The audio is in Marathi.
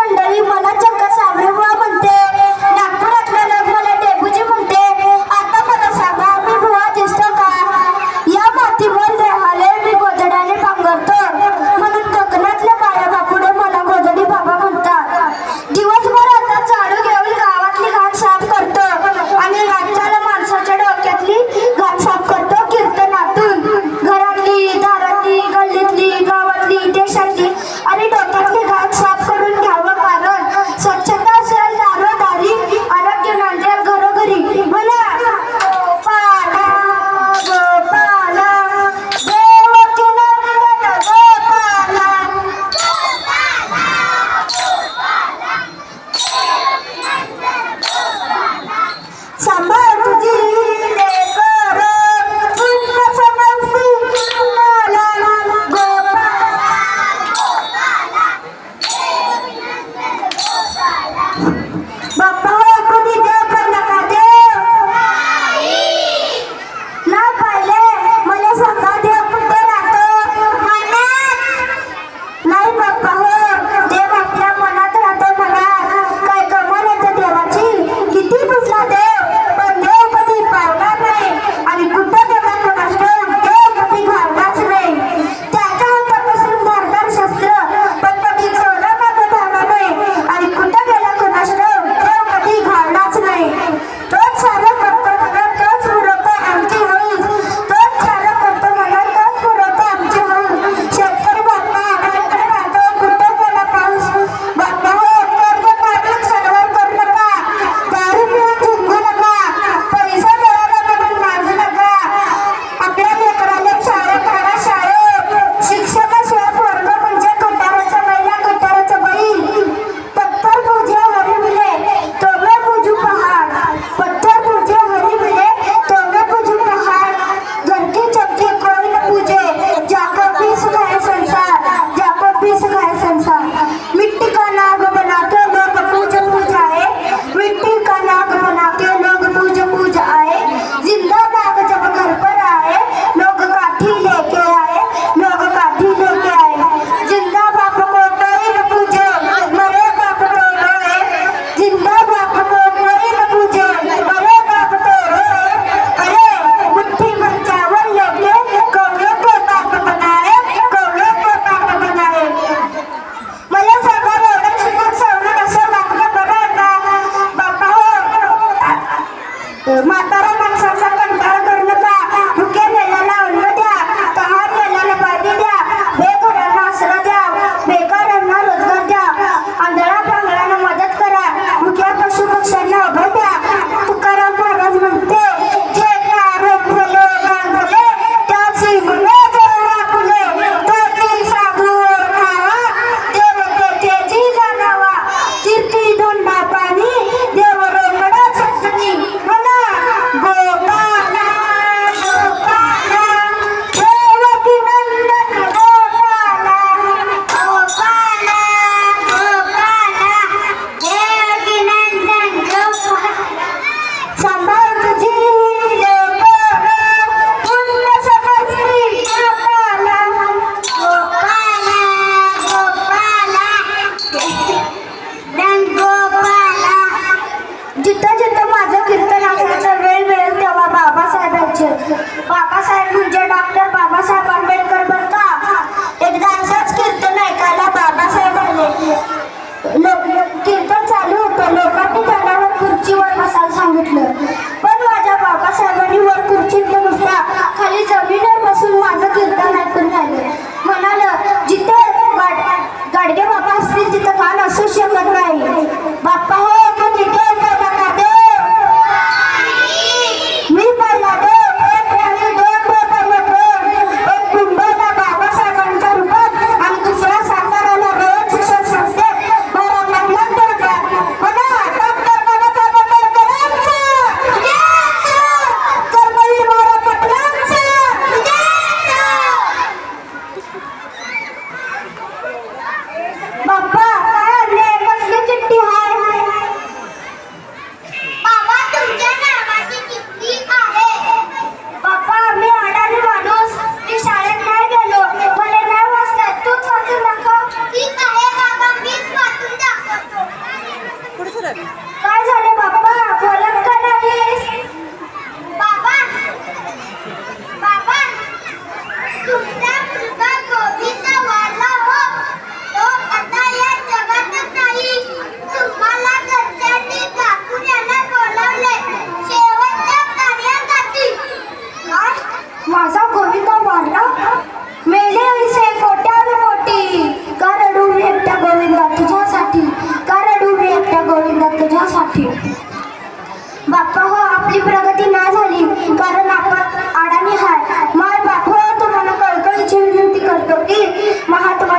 मंडळी मला चक्क साबळे बुवा म्हणते, नागपुरातले लोक मला डेबूजी म्हणते. आता मला सांगा मी बुवा दिसतो का? या मातीवर देहाले मी गोधड्याने पांघरतो, म्हणून कोकणातल्या बाया बापुडे मला गोधडी बाबा म्हणतात. दिवसभर आता झाडू घेऊन गावातली घाण साफ करतो आणि राज्याला माणसाच्या डोक्यातली घाण साफ करतो कीर्तनातून. घरातली, दारातली, गल्लीतली, गावातली, देशातली आणि डोक्यातली घाण साफ करून घ्यावं, कारण काय झाले बाप्पा, बोलत का नाहीस? बाबा बाबा, तुमचा मुलगा गोविंद वारला हो. तो आता या जगातच नाही. तुम्हाला घरच्यांनी काकू यांना बोलावले शेवटच्या कार्यासाठी. काय? माझा गोविंद वारला? मेले ऐसे कोट्यावर कोटी. का रडू मी एकट्या गोविंदा तुझ्यासाठी, का रडू मी एकट्या गोविंदा तुझ्यासाठी. बाप्पा हो, आपली प्रगती नाही झाली कारण आपण अडाणी हाय. माय बाप हो, तुम्हाला कळकळीची विनंती करतो की महात्मा